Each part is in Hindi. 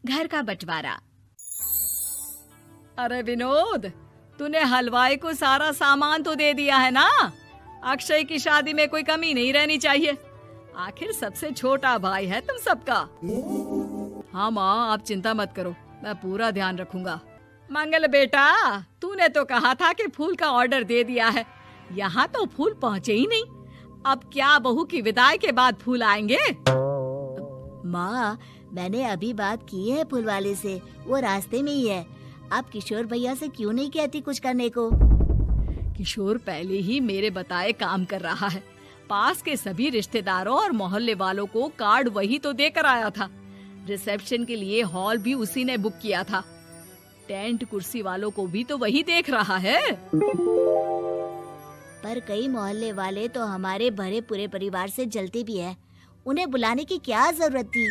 घर का बंटवारा। अरे विनोद, तूने हलवाई को सारा सामान तो दे दिया है ना? अक्षय की शादी में कोई कमी नहीं रहनी चाहिए। आखिर सबसे छोटा भाई है तुम सबका। हाँ माँ, आप चिंता मत करो, मैं पूरा ध्यान रखूंगा। मंगल बेटा, तूने तो कहा था कि फूल का ऑर्डर दे दिया है, यहाँ तो फूल पहुँचे ही नहीं। अब क्या बहू की विदाई के बाद फूल आएंगे? माँ, मैंने अभी बात की है फूल वाले से, वो रास्ते में ही है। आप किशोर भैया से क्यों नहीं कहती कुछ करने को? किशोर पहले ही मेरे बताए काम कर रहा है। पास के सभी रिश्तेदारों और मोहल्ले वालों को कार्ड वही तो देकर आया था। रिसेप्शन के लिए हॉल भी उसी ने बुक किया था। टेंट कुर्सी वालों को भी तो वही देख रहा है। पर कई मोहल्ले वाले तो हमारे भरे पूरे परिवार से जलते भी हैं। उन्हें बुलाने की क्या जरूरत थी?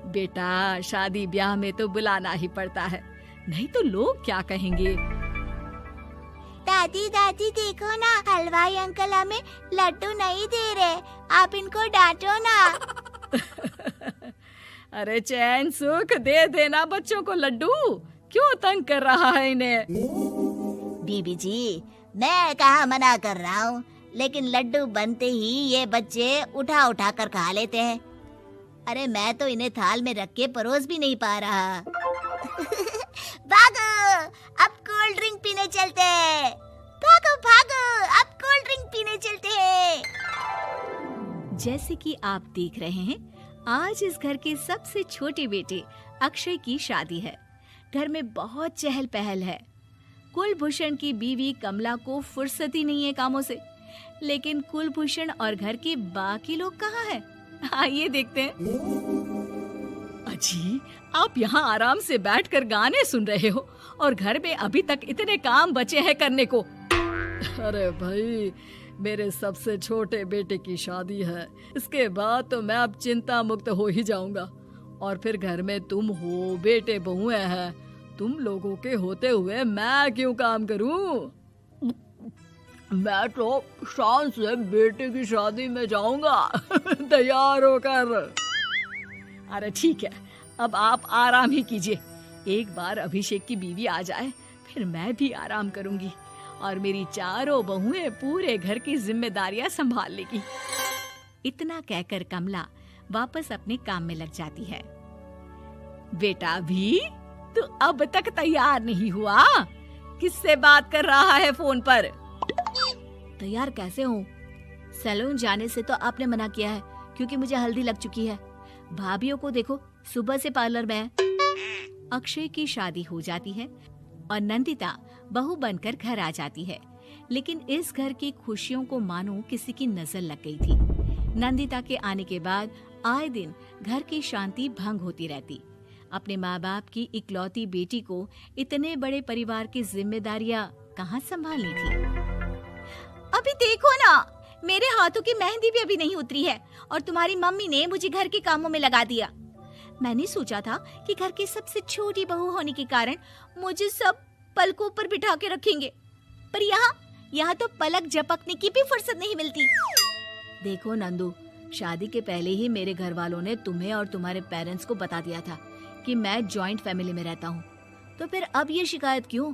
बेटा, शादी ब्याह में तो बुलाना ही पड़ता है, नहीं तो लोग क्या कहेंगे। दादी दादी देखो ना, हलवाई अंकल हमें लड्डू नहीं दे रहे, आप इनको डांटो ना। अरे चैन सुख दे देना बच्चों को लड्डू, क्यों तंग कर रहा है इन्हें? बीबी जी, मैं कहाँ मना कर रहा हूँ, लेकिन लड्डू बनते ही ये बच्चे उठा उठा कर खा लेते हैं। अरे मैं तो इन्हें थाल में रख के परोस भी नहीं पा रहा। भागो, अब कोल्ड ड्रिंक पीने चलते हैं। भागो भागो, अब कोल्ड ड्रिंक पीने चलते हैं। जैसे कि आप देख रहे हैं, आज इस घर के सबसे छोटे बेटे अक्षय की शादी है। घर में बहुत चहल पहल है। कुलभूषण की बीवी कमला को फुर्सत ही नहीं है कामों से, लेकिन कुलभूषण और घर के बाकी लोग कहाँ हैं? आइए देखते हैं। अजी, आप यहाँ आराम से बैठकर गाने सुन रहे हो और घर में अभी तक इतने काम बचे हैं करने को। अरे भाई, मेरे सबसे छोटे बेटे की शादी है, इसके बाद तो मैं अब चिंता मुक्त हो ही जाऊंगा। और फिर घर में तुम हो, बेटे बहुएं हैं, तुम लोगों के होते हुए मैं क्यों काम करूं? मैं तो शान से बेटे की शादी में जाऊंगा तैयार होकर। अरे ठीक है, अब आप आराम ही कीजिए। एक बार अभिषेक की बीवी आ जाए, फिर मैं भी आराम करूंगी और मेरी चारों बहुएं पूरे घर की जिम्मेदारियां संभाल लेगी। इतना कहकर कमला वापस अपने काम में लग जाती है। बेटा भी, तू अब तक तैयार नहीं हुआ? किससे बात कर रहा है फोन पर? तैयार कैसे हूँ? सैलून जाने से तो आपने मना किया है, क्योंकि मुझे हल्दी लग चुकी है। भाभीयों को देखो, सुबह से पार्लर में है। अक्षय की शादी हो जाती है और नंदिता बहू बनकर घर आ जाती है, लेकिन इस घर की खुशियों को मानो किसी की नजर लग गई थी। नंदिता के आने के बाद आए दिन घर की शांति भंग होती रहती। अपने माँ बाप की इकलौती बेटी को इतने बड़े परिवार की जिम्मेदारियां कहाँ संभालनी थी। अभी देखो ना, मेरे हाथों की मेहंदी भी अभी नहीं उतरी है और तुम्हारी मम्मी ने मुझे घर के कामों में लगा दिया। मैंने सोचा था कि घर की सबसे छोटी बहू होने के कारण मुझे सब पलकों पर बिठा के रखेंगे, पर यहाँ तो पलक झपकने की भी फुर्सत नहीं मिलती। देखो नंदू, शादी के पहले ही मेरे घर वालों ने तुम्हें और तुम्हारे पेरेंट्स को बता दिया था कि मैं जॉइंट फैमिली में रहता हूँ, तो फिर अब ये शिकायत क्यों?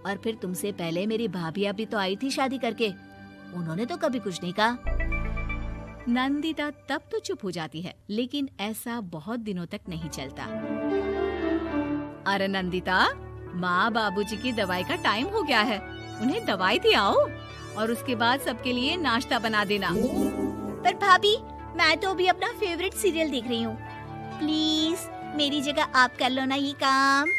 और फिर तुमसे पहले मेरी भाभियां भी तो आई थी शादी करके, उन्होंने तो कभी कुछ नहीं कहा। नंदिता तब तो चुप हो जाती है, लेकिन ऐसा बहुत दिनों तक नहीं चलता। अरे नंदिता, माँ बाबूजी की दवाई का टाइम हो गया है, उन्हें दवाई दे आओ और उसके बाद सबके लिए नाश्ता बना देना। पर भाभी, मैं तो अभी अपना फेवरेट सीरियल देख रही हूँ। प्लीज मेरी जगह आप कर लो ना ये काम।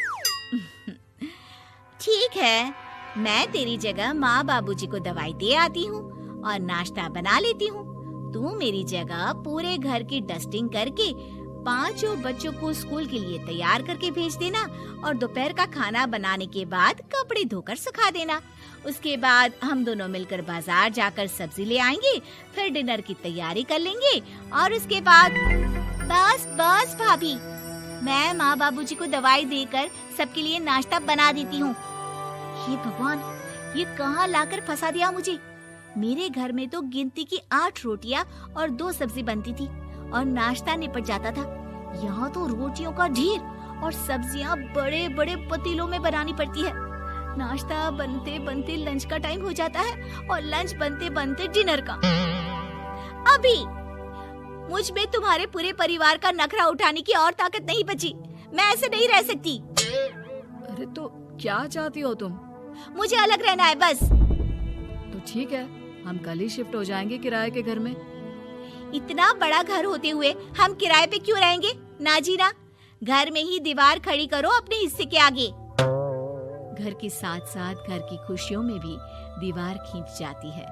ठीक है, मैं तेरी जगह माँ बाबूजी को दवाई दे आती हूँ और नाश्ता बना लेती हूँ। तू मेरी जगह पूरे घर की डस्टिंग करके 5 बच्चों को स्कूल के लिए तैयार करके भेज देना और दोपहर का खाना बनाने के बाद कपड़े धोकर सुखा देना। उसके बाद हम दोनों मिलकर बाजार जाकर सब्जी ले आएंगे, फिर डिनर की तैयारी कर लेंगे और उसके बाद बस भाभी, मैं माँ बाबूजी को दवाई देकर सबके लिए नाश्ता बना देती हूँ। हे भगवान, ये कहाँ लाकर फंसा दिया मुझे। मेरे घर में तो गिनती की 8 रोटियां और 2 सब्जी बनती थी और नाश्ता निपट जाता था। यहाँ तो रोटियों का ढेर और सब्जियाँ बड़े बड़े पतीलों में बनानी पड़ती है। नाश्ता बनते बनते लंच का टाइम हो जाता है और लंच बनते बनते डिनर का। अभी मुझ में तुम्हारे पूरे परिवार का नखरा उठाने की और ताकत नहीं बची। मैं ऐसे नहीं रह सकती। अरे तो क्या चाहती हो तुम? मुझे अलग रहना है बस। तो ठीक है, हम कल ही शिफ्ट हो जाएंगे किराए के घर में। इतना बड़ा घर होते हुए हम किराए पे क्यों रहेंगे? ना जी ना, घर में ही दीवार खड़ी करो अपने हिस्से के आगे। घर के साथ साथ घर की खुशियों में भी दीवार खींच जाती है।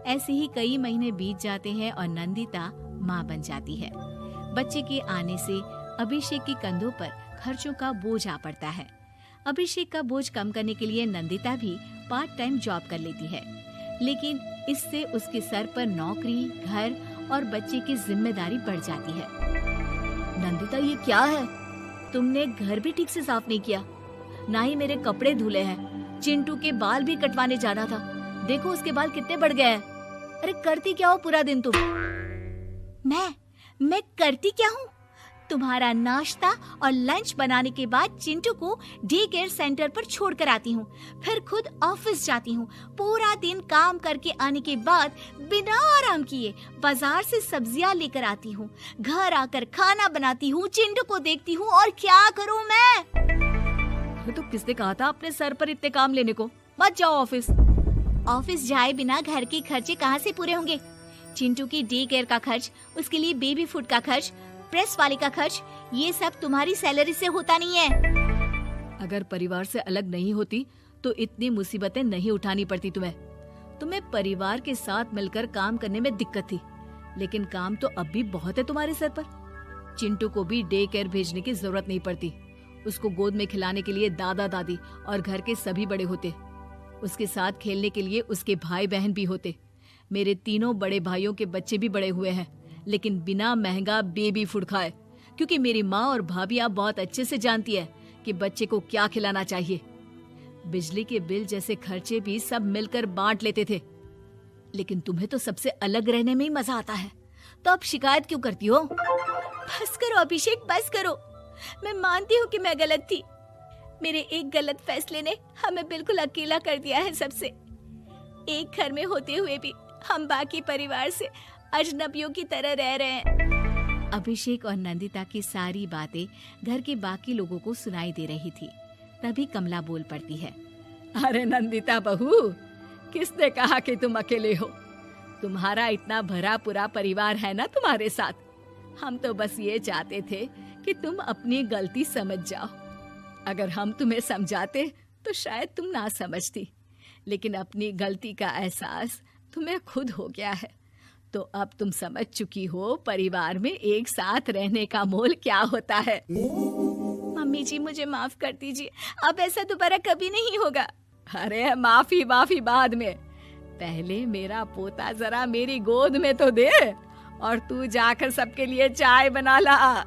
ऐसे ही कई महीने बीत जाते हैं और नंदिता माँ बन जाती है। बच्चे के आने से अभिषेक के कंधों पर खर्चों का बोझ आ पड़ता है। अभिषेक का बोझ कम करने के लिए नंदिता भी पार्ट टाइम जॉब कर लेती है, लेकिन इससे उसके सर पर नौकरी, घर और बच्चे की जिम्मेदारी बढ़ जाती है। नंदिता, ये क्या है? तुमने घर भी ठीक से साफ नहीं किया, ना ही मेरे कपड़े धुले हैं। चिंटू के बाल भी कटवाने जाना था, देखो उसके बाल कितने बढ़ गए हैं। अरे करती क्या हो पूरा दिन तुम? मैं करती क्या हूँ? तुम्हारा नाश्ता और लंच बनाने के बाद चिंटू को डे केयर सेंटर पर छोड़ कर आती हूँ, फिर खुद ऑफिस जाती हूँ। पूरा दिन काम करके आने के बाद बिना आराम किए बाजार से सब्जियाँ लेकर आती हूँ, घर आकर खाना बनाती हूँ, चिंटू को देखती हूँ और क्या करूँ मैं? तो किसने कहा था अपने सर पर इतने काम लेने को? मत जाओ ऑफिस। ऑफिस जाए बिना घर के खर्चे कहाँ से पूरे होंगे? चिंटू की डे केयर का खर्च, उसके लिए बेबी फूड का खर्च, प्रेस वाले का खर्च, ये सब तुम्हारी सैलरी से होता नहीं है। अगर परिवार से अलग नहीं होती तो इतनी मुसीबतें नहीं उठानी पड़ती तुम्हें परिवार के साथ मिलकर काम करने में दिक्कत थी, लेकिन काम तो अब भी बहुत है तुम्हारे सर पर। चिंटू को भी डे केयर भेजने की जरूरत नहीं पड़ती। उसको गोद में खिलाने के लिए दादा दादी और घर के सभी बड़े होते। उसके साथ खेलने के लिए उसके भाई बहन भी होते। मेरे तीनों बड़े भाइयों के बच्चे भी बड़े हुए हैं, लेकिन बिना महंगा बेबी फूड खाए, क्योंकि मेरी माँ और भाभियाँ बहुत अच्छे से जानती है कि बच्चे को क्या खिलाना चाहिए। बिजली के बिल जैसे खर्चे भी सब मिलकर बांट लेते थे, लेकिन तुम्हें तो सबसे अलग रहने में ही मजा आता है, तो अब शिकायत क्यों करती हो? बस करो अभिषेक, बस करो। मैं मानती हूँ कि मैं गलत थी। मेरे एक गलत फैसले ने हमें बिल्कुल अकेला कर दिया है सबसे। एक घर में होते हुए भी हम बाकी परिवार से अजनबियों की तरह रह रहे हैं। अभिषेक और नंदिता की सारी बातें घर के बाकी लोगों को सुनाई दे रही थी। तभी कमला बोल पड़ती है। अरे नंदिता बहू, किसने कहा कि तुम अकेले हो? तुम्हारा इतना भरा पूरा परिवार है ना तुम्हारे साथ। हम तो बस ये चाहते थे कि तुम अपनी गलती समझ जाओ। अगर हम तुम्हें समझाते तो शायद तुम ना समझती, लेकिन अपनी गलती का एहसास तुम्हें खुद हो गया है, तो अब तुम समझ चुकी हो परिवार में एक साथ रहने का मोल क्या होता है। मम्मी जी, मुझे माफ कर दीजिए, अब ऐसा दोबारा कभी नहीं होगा। अरे माफी बाद में, पहले मेरा पोता जरा मेरी गोद में तो दे, और तू जाकर सबके लिए चाय बना ला।